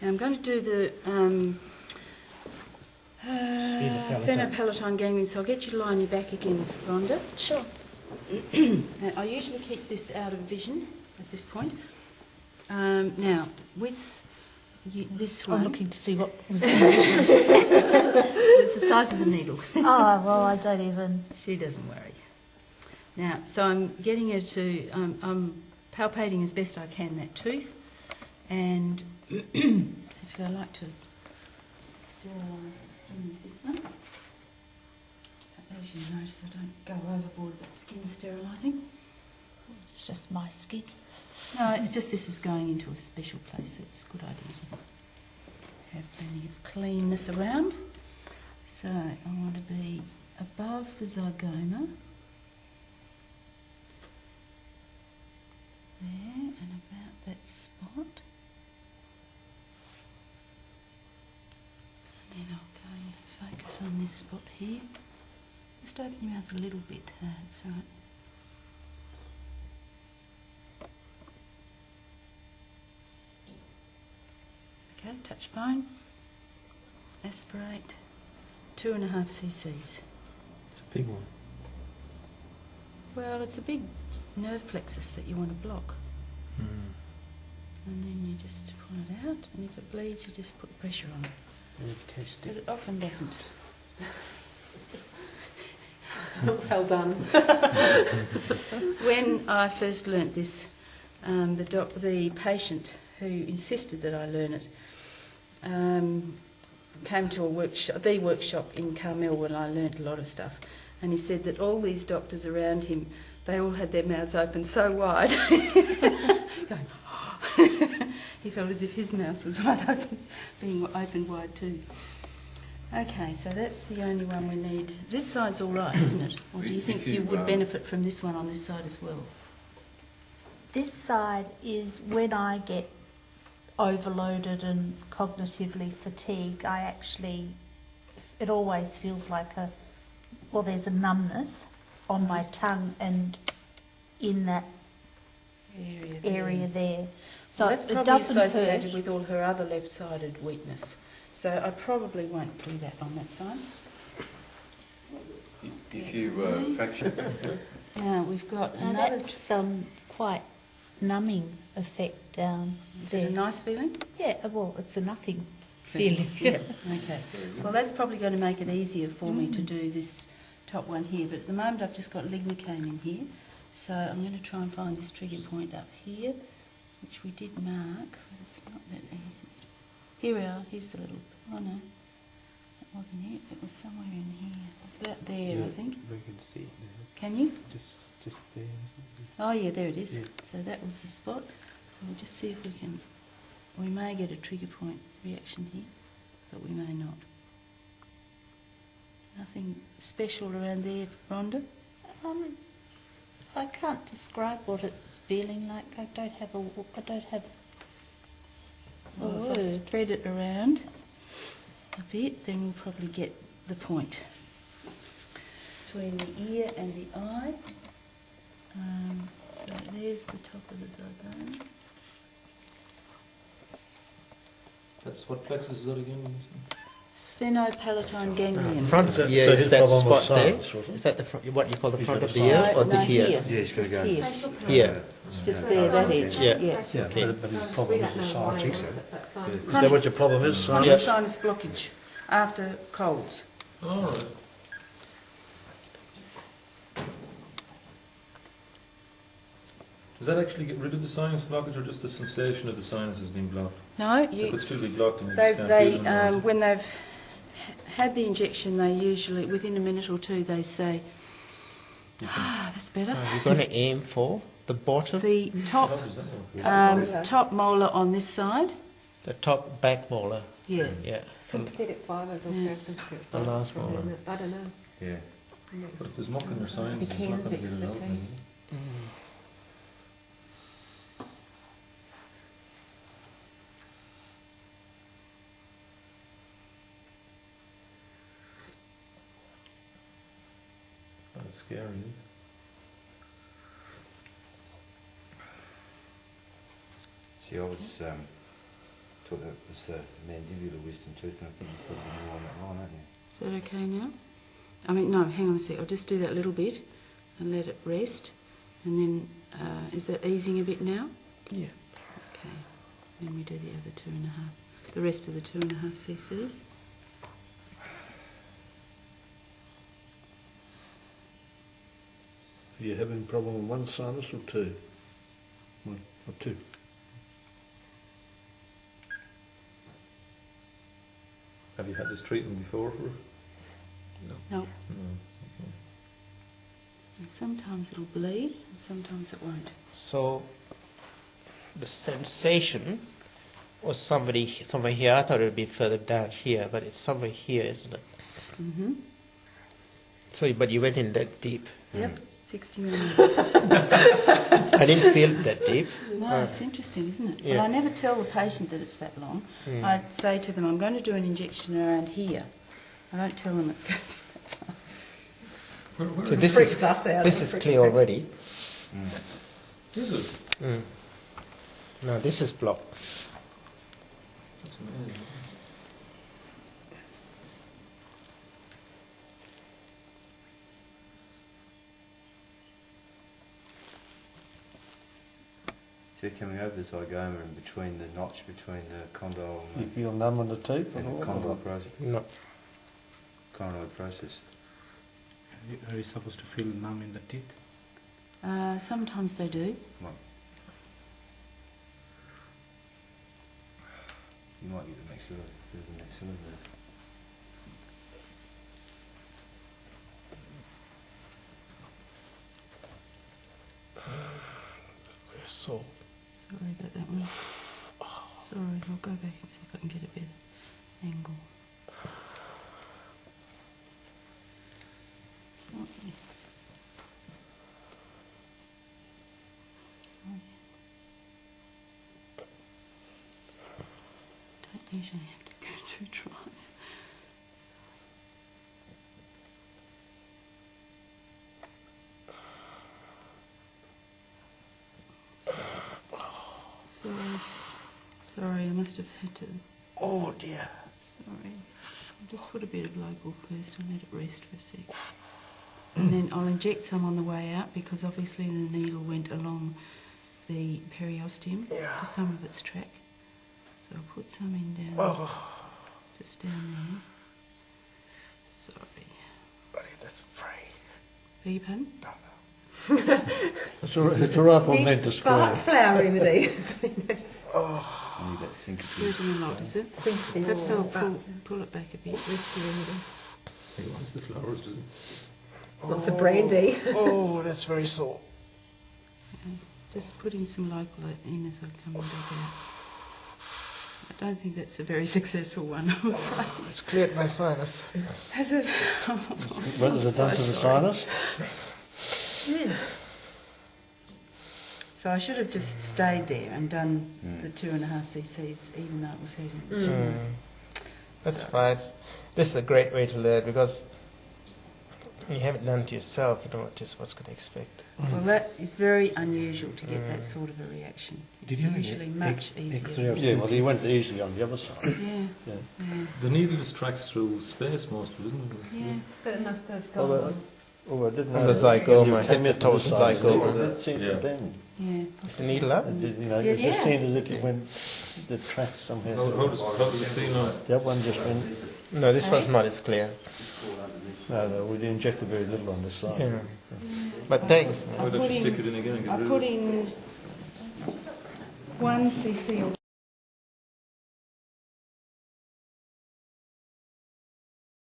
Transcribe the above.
Now I'm going to do the Sphenopalatine ganglion, so I'll get you to lie on your back again, Rhonda. Sure. I usually keep this out of vision at this point. Now, with this one... I'm looking to see what was It's the size of the needle. Oh, well, I don't even... She doesn't worry. Now, so I'm getting her to... I'm palpating as best I can that tooth, and actually I like to sterilise the skin with this one. As you notice, I don't go overboard with skin sterilising. It's just my skin. No, it's just this is going into a special place. It's a good idea to have plenty of cleanness around. So I want to be above the zygoma. There, and about that spot. And then I'll go and focus on this spot here. Just open your mouth a little bit, that's right. Okay, touch bone, aspirate, 2.5 cc's. It's a big one. Well, it's a big nerve plexus that you want to block. And then you just pull it out, and if it bleeds, you just put pressure on it. But it often doesn't. Well done. When I first learnt this, the patient who insisted that I learn it came to the workshop in Carmel when I learnt a lot of stuff, and he said that all these doctors around him, they all had their mouths open so wide, going, he felt as if his mouth was wide open, being opened wide too. Okay, so that's the only one we need. This side's all right, isn't it? Or do you think you would benefit from this one on this side as well? This side is when I get overloaded and cognitively fatigued, it always feels like there's a numbness on my tongue and in that area there. So well, that's it probably doesn't associated hurt. with all her other left-sided weakness. So I probably won't do that on that side. If you fracture... Now we've got Now another... that's quite numbing effect down Is there. it a nice feeling? Yeah, well, it's a nothing feeling. Yeah, okay. Well, that's probably going to make it easier for me to do this top one here, but at the moment I've just got lignocaine in here, so I'm going to try and find this trigger point up here, which we did mark, but it's not that easy. Here we are, here's the little... Oh no, that wasn't it, it was somewhere in here. It was about there, Yeah, I think. We can see it now. Can you? Just there. Oh yeah, there it is. Yeah. So that was the spot. So we'll just see if we can... We may get a trigger point reaction here, but we may not. Nothing special around there, Rhonda? I can't describe what it's feeling like. I don't have a Well, word. if I spread it around a bit, then we'll probably get the point between the ear and the eye. So there's the top of the zygoma. That's what plexus is that again? Sphenopalatine ganglion. Front of the Yeah, so is his that problem was spot there? silence, wasn't it? Is that the front, what you call the He's front got of a the ear, No, or the no, here? here. Yeah, he's going Just to go. here. Here. Just there, that edge. Yeah. Yeah. Okay. But his problem is the silence. I think so. so. Is that what your problem is, Simon? Chronic sinus blockage after colds. All right. Does that actually get rid of the sinus blockage, or just the sensation of the sinus has been blocked? No, It could still be blocked, and you they, just can't feel them, or- when they've had the injection, they usually, within a minute or two, they say, that's better. You're going to aim for the bottom, The How top, does that work? top molar on this side. the top back molar. Yeah. Yeah. Sympathetic fibres or Yeah. parasympathetic The fibres. last probably, one. isn't it? I don't know. Yeah. But if there's muck in their sinus, it's not going to get it out. expertise. That's scary. Isn't it? She always thought that was the mandibular wisdom tooth, and I think you've probably more on that line, aren't you? Is that okay now? I mean, no, hang on a sec. I'll just do that little bit and let it rest. And then, is that easing a bit now? Yeah. Okay. Then we do the other 2.5, the rest of the 2.5 cc's. Are you having a problem with one sinus or two? One or two? Have you had this treatment before? No. No. And sometimes it'll bleed and sometimes it won't. So the sensation was somewhere here. I thought it would be further down here, but it's somewhere here, isn't it? Mm-hmm. So, but you went in that deep. Yep, 60 millimetres. I didn't feel it that deep. No, it's interesting, isn't it? Yeah. Well, I never tell the patient that it's that long. I'd say to them, I'm going to do an injection around here. I don't tell them it goes that far. So this Freaks is us out. this is clear already. Is it? No, this is blocked. That's amazing. So you're coming over the zygoma and between the notch between the condyle You and feel numb on the teeth? the condyle process, No. conoid process. Are you supposed to feel numb in the teeth? Sometimes they do. Well, you might get the maxilla, the maxilla there. So Sorry about that one. Sorry, I'll go back and see if I can get a better angle. Oh, yeah. Sorry. Don't usually have to go 2 tries. Sorry. Sorry, I must have had to. oh dear. Sorry. I'll just put a bit of local first and let it rest for a sec. And then I'll inject some on the way out because obviously the needle went along the periosteum to some of its track. So I'll put some in down just down there. Sorry. Buddy, that's free. Beg your pardon? It's all right for men to scream. Flower remedies. You need that syncope. Hurting a lot, is it? Perhaps I'll pull it back a bit. Rescue remedy. He wants the flowers, does he? It's not so brandy. Oh, that's very sore. Just putting some local in as I'm coming back out. I don't think that's a very successful one, I'm afraid. It's cleared my sinus. Has it? What is it done to the sinus? So I should have just stayed there and done the 2.5 cc's, even though it was hurting. That's fine. This is a great way to learn because you haven't done it to yourself. You know just what's going to expect. Well, that is very unusual to get that sort of a reaction. Did It's you have usually any much X-ray easier. of Yeah, well, he went easy on the other side. Yeah, Yeah. yeah, The needle just tracks through space most of it, doesn't it? yeah. But it must have Although, gone. I didn't On know. the zygoma, Came hit the into toe of the side, zygoma. It seemed Yeah. to bend. Yeah, Is the needle up? It did, you know, Yeah, it just yeah. seemed as if it went, the track somehow. How does it feel now? That one just went, No, this was not as clear. no, we injected very little on this side. Yeah. But thanks. Why don't you stick it in again and get I rid of put it? in 1 cc or